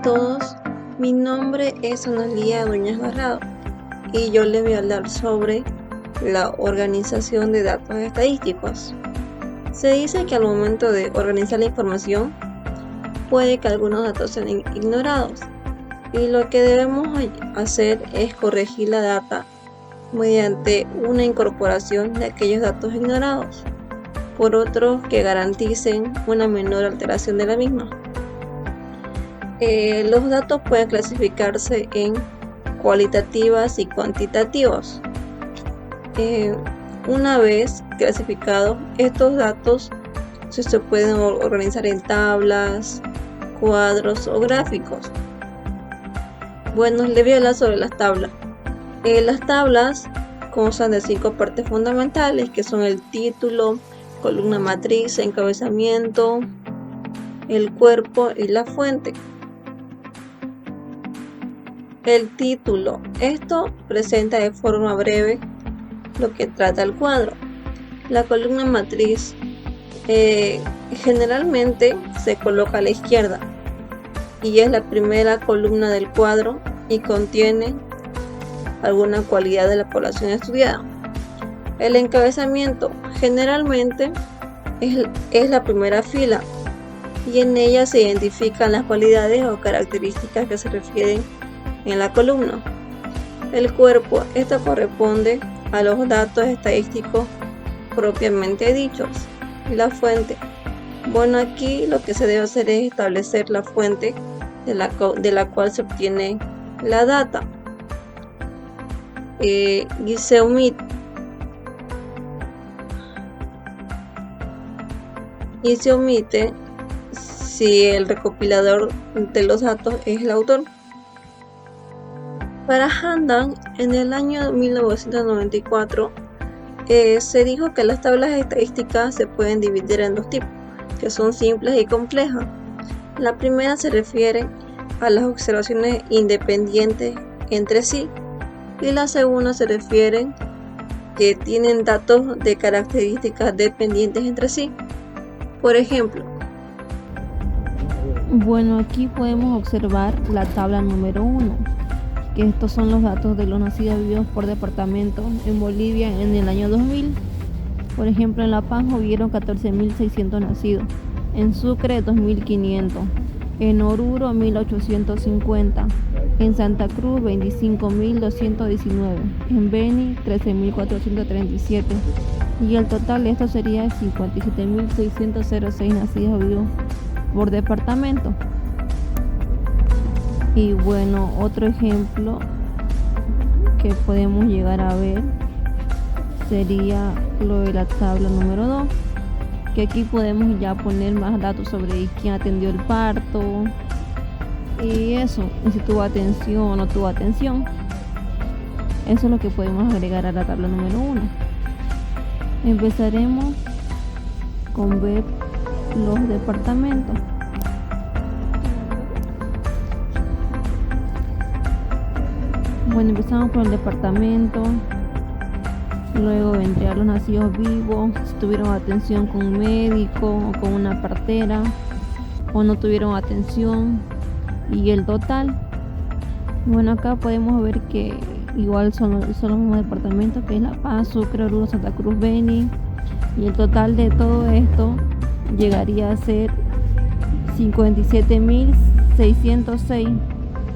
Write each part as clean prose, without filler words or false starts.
todos, mi nombre es Analía Dueñas Barrado y yo les voy a hablar sobre la organización de datos estadísticos. Se dice que al momento de organizar la información puede que algunos datos sean ignorados y lo que debemos hacer es corregir la data mediante una incorporación de aquellos datos ignorados por otros que garanticen una menor alteración de la misma. Los datos pueden clasificarse en cualitativas y cuantitativos. Una vez clasificados, estos datos se pueden organizar en tablas, cuadros o gráficos. Bueno, les voy a hablar sobre las tablas. Las tablas constan de 5 partes fundamentales, que son el título, columna matriz, encabezamiento, el cuerpo y la fuente. El título. Esto presenta de forma breve lo que trata el cuadro. La columna matriz generalmente se coloca a la izquierda y es la primera columna del cuadro y contiene alguna cualidad de la población estudiada. El encabezamiento generalmente es la primera fila y en ella se identifican las cualidades o características que se refieren en la columna. El cuerpo, esto corresponde a los datos estadísticos propiamente dichos. Y la fuente, bueno, aquí lo que se debe hacer es establecer la fuente de la cual se obtiene la data. Y se omite si el recopilador de los datos es el autor. Para Handan, en el año 1994, se dijo que las tablas estadísticas se pueden dividir en dos tipos, que son simples y complejas. La primera se refiere a las observaciones independientes entre sí, y la segunda se refiere que tienen datos de características dependientes entre sí. Por ejemplo, bueno, aquí podemos observar la tabla número 1, que estos son los datos de los nacidos vivos por departamento en Bolivia en el año 2000. Por ejemplo, en La Paz hubieron 14.600 nacidos, en Sucre 2.500, en Oruro 1.850, en Santa Cruz 25.219, en Beni 13.437, y el total de esto sería 57.606 nacidos vivos por departamento. Y bueno, otro ejemplo que podemos llegar a ver sería lo de la tabla número 2, que aquí podemos ya poner más datos sobre quién atendió el parto y eso, y si tuvo atención o no tuvo atención. Eso es lo que podemos agregar a la tabla número 1. Empezaremos con ver los departamentos. Bueno, empezamos por el departamento, luego vendrían los nacidos vivos, si tuvieron atención con un médico o con una partera, o no tuvieron atención, y el total. Bueno, acá podemos ver que igual son los mismos departamentos, que es La Paz, Sucre, Oruro, Santa Cruz, Beni, y el total de todo esto llegaría a ser 57.606,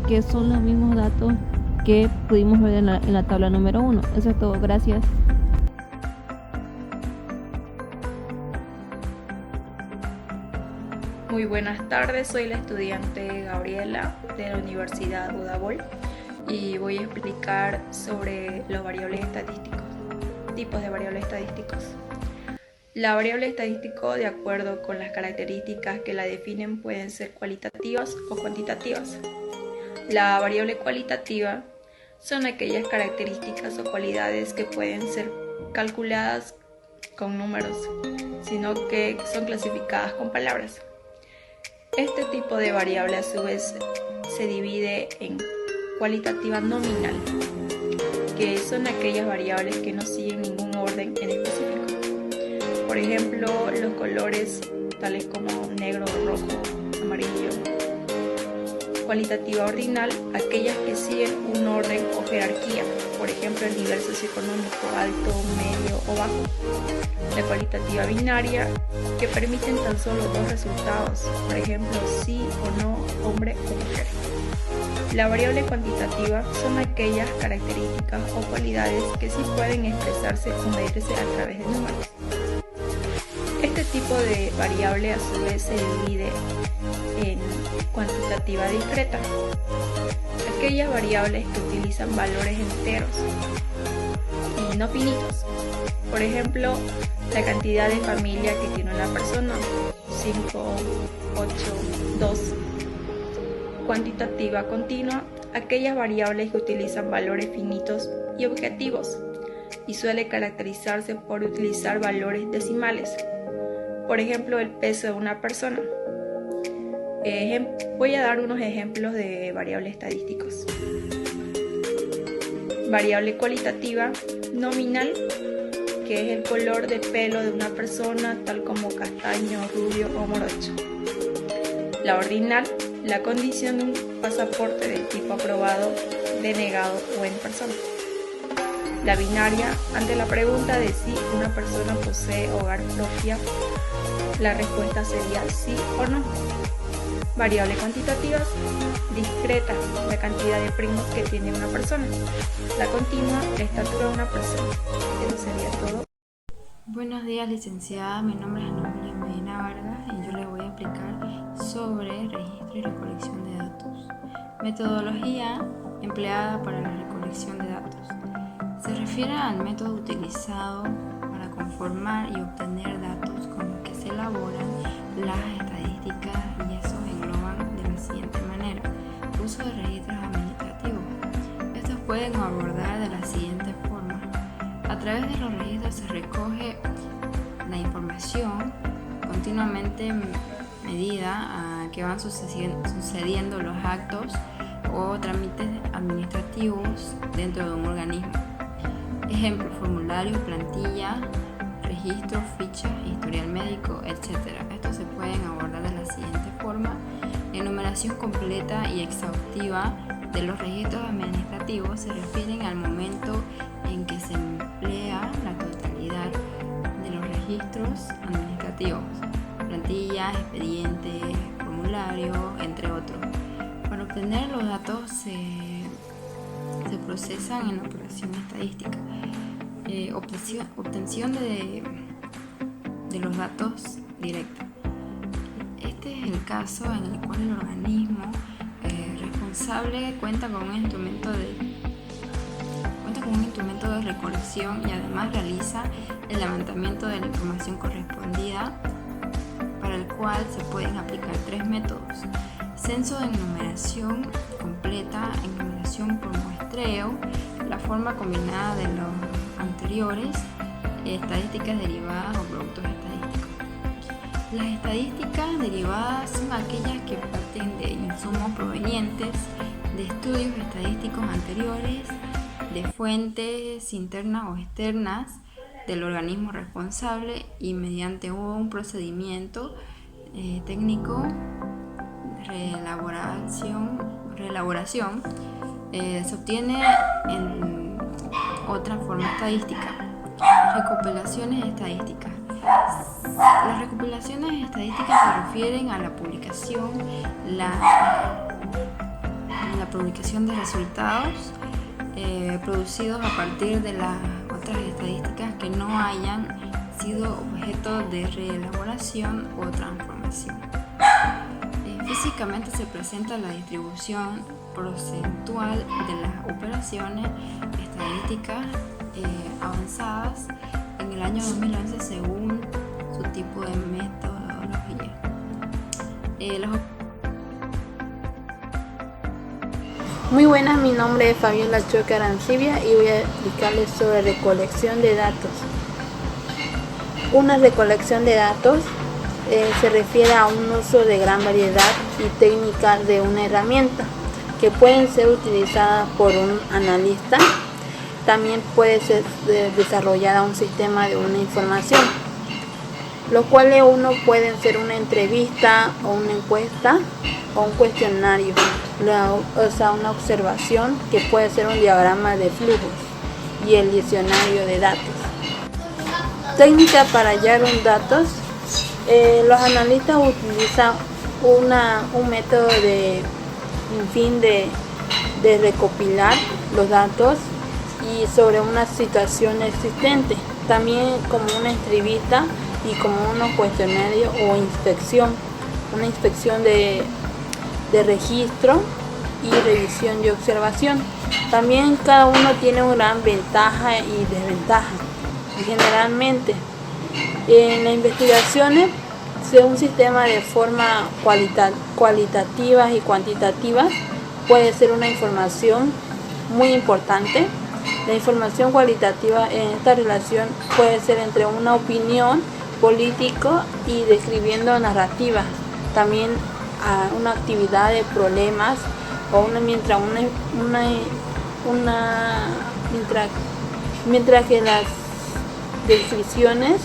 que son los mismos datos que pudimos ver en la tabla número 1. Eso es todo, gracias. Muy buenas tardes, soy la estudiante Gabriela de la Universidad Udabol y voy a explicar sobre los variables estadísticos, tipos de variables estadísticos. La variable estadístico, de acuerdo con las características que la definen, pueden ser cualitativas o cuantitativas. La variable cualitativa son aquellas características o cualidades que pueden ser calculadas con números, sino que son clasificadas con palabras. Este tipo de variable a su vez se divide en cualitativa nominal, que son aquellas variables que no siguen ningún orden en específico. Por ejemplo, los colores tales como negro, rojo, amarillo. Cualitativa ordinal, aquellas que siguen un orden o jerarquía, por ejemplo el nivel socioeconómico alto, medio o bajo. La cualitativa binaria, que permiten tan solo dos resultados, por ejemplo sí o no, hombre o mujer. La variable cuantitativa son aquellas características o cualidades que sí pueden expresarse o medirse a través de números. Este tipo de variable a su vez se divide en cuantitativa discreta, aquellas variables que utilizan valores enteros y no finitos. Por ejemplo, la cantidad de familia que tiene una persona, 5, 8, 2. Cuantitativa continua, aquellas variables que utilizan valores finitos y objetivos y suele caracterizarse por utilizar valores decimales. Por ejemplo, el peso de una persona. Voy a dar unos ejemplos de variables estadísticos. Variable cualitativa nominal, que es el color de pelo de una persona, tal como castaño, rubio o morocho. La ordinal, la condición de un pasaporte del tipo aprobado, denegado o en persona. La binaria, ante la pregunta de si una persona posee hogar propia, la respuesta sería sí o no. Variables cuantitativas discretas, la cantidad de primos que tiene una persona. La continua, la estatura de una persona. Eso sería todo. Buenos días, licenciada. Mi nombre es Ana Julia Medina Vargas y yo les voy a explicar sobre registro y recolección de datos. Metodología empleada para la recolección de datos. Se refiere al método utilizado para conformar y obtener datos con los que se elaboran las estadísticas, y esos engloban de la siguiente manera: uso de registros administrativos. Estos pueden abordar de la siguiente forma: a través de los registros se recoge la información continuamente medida a que van sucediendo los actos o trámites administrativos dentro de un organismo. Ejemplo: formulario, plantilla, registro, fichas, historial médico, etc. Estos se pueden abordar de la siguiente forma: enumeración completa y exhaustiva de los registros administrativos se refieren al momento en que se emplea la totalidad de los registros administrativos, plantillas, expedientes, formularios, entre otros. Para obtener los datos se procesan en operación estadística. Obtención de los datos directa. Este es el caso en el cual el organismo responsable cuenta con un instrumento de recolección y además realiza el levantamiento de la información correspondida, para el cual se pueden aplicar tres métodos: censo de enumeración completa, enumeración por muestreo, la forma combinada de los anteriores, estadísticas derivadas o productos estadísticos. Las estadísticas derivadas son aquellas que parten de insumos provenientes de estudios estadísticos anteriores, de fuentes internas o externas del organismo responsable, y mediante un procedimiento técnico reelaboración se obtiene en otra forma estadística. Recopilaciones estadísticas. Las recopilaciones estadísticas se refieren a la publicación de resultados producidos a partir de las otras estadísticas que no hayan sido objeto de reelaboración o transformación. Físicamente se presenta la distribución porcentual de las operaciones estadísticas avanzadas en el año 2011 según su tipo de metodología. Muy buenas, mi nombre es Fabiola Choque Arancibia y voy a explicarles sobre recolección de datos. Una recolección de datos se refiere a un uso de gran variedad y técnica de una herramienta que pueden ser utilizadas por un analista. También puede ser desarrollada un sistema de una información, los cuales uno pueden ser una entrevista o una encuesta o un cuestionario. una observación que puede ser un diagrama de flujos y el diccionario de datos. Técnica para hallar un datos. Los analistas utilizan un método de recopilar los datos y sobre una situación existente, también como una entrevista y como unos cuestionarios o inspección, una inspección de registro y revisión y observación. También cada uno tiene una gran ventaja y desventaja. Generalmente en las investigaciones un sistema de forma cualitativa y cuantitativa puede ser una información muy importante. La información cualitativa en esta relación puede ser entre una opinión política y describiendo narrativas, también una actividad de problemas o mientras que las descripciones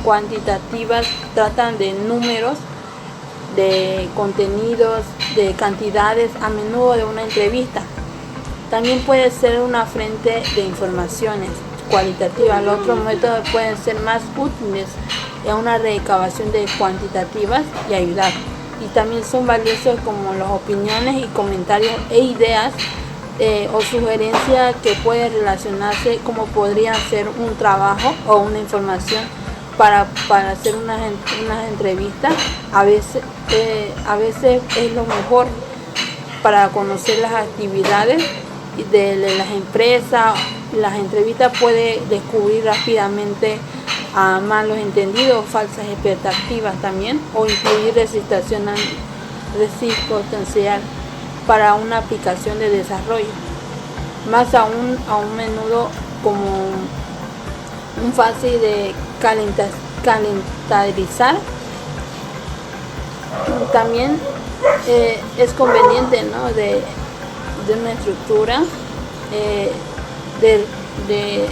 cuantitativas tratan de números, de contenidos, de cantidades, a menudo de una entrevista. También puede ser una fuente de informaciones cualitativas. Los otros métodos pueden ser más útiles en una recabación de cuantitativas y ayudar. Y también son valiosos como las opiniones y comentarios e ideas o sugerencias que pueden relacionarse como podrían ser un trabajo o una información para hacer unas entrevistas. A veces es lo mejor para conocer las actividades de las empresas. Las entrevistas puede descubrir rápidamente a malos entendidos, falsas expectativas también, o incluir riesgo potencial para una aplicación de desarrollo. Más aún menudo como un fácil de calendarizar. También es conveniente, ¿no?, de una estructura de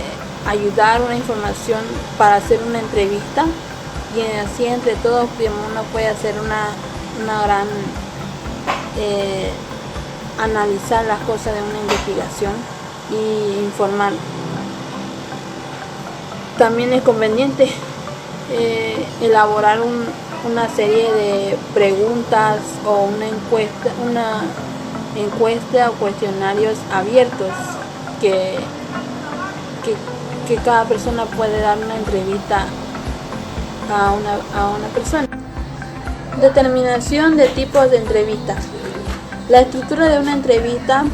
ayudar una información para hacer una entrevista, y así entre todos uno puede hacer una gran analizar las cosas de una investigación y informar. También es conveniente elaborar una serie de preguntas o una encuesta o cuestionarios abiertos que cada persona puede dar una entrevista a una persona. Determinación de tipos de entrevistas. La estructura de una entrevista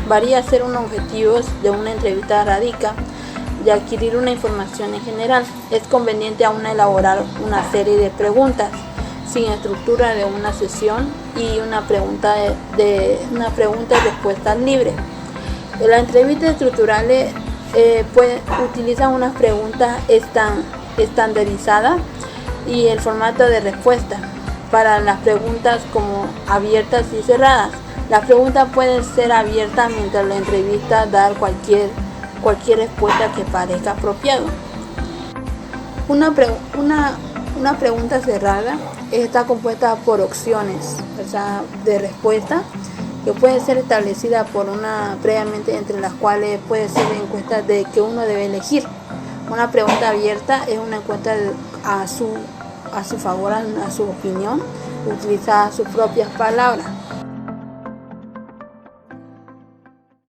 varía según los objetivos de una entrevista. Radica de adquirir una información en general. Es conveniente aún elaborar una serie de preguntas sin estructura de una sesión y una pregunta y respuesta libre. Las entrevistas estructurales utilizan unas preguntas estandarizadas y el formato de respuesta. Para las preguntas como abiertas y cerradas, las preguntas pueden ser abiertas mientras la entrevista dar cualquier respuesta que parezca apropiado. Una pregunta cerrada está compuesta por opciones, o sea, de respuesta que pueden ser establecidas por previamente, entre las cuales puede ser encuestas de que uno debe elegir. Una pregunta abierta es una encuesta a su favor, a su opinión, utilizada sus propias palabras.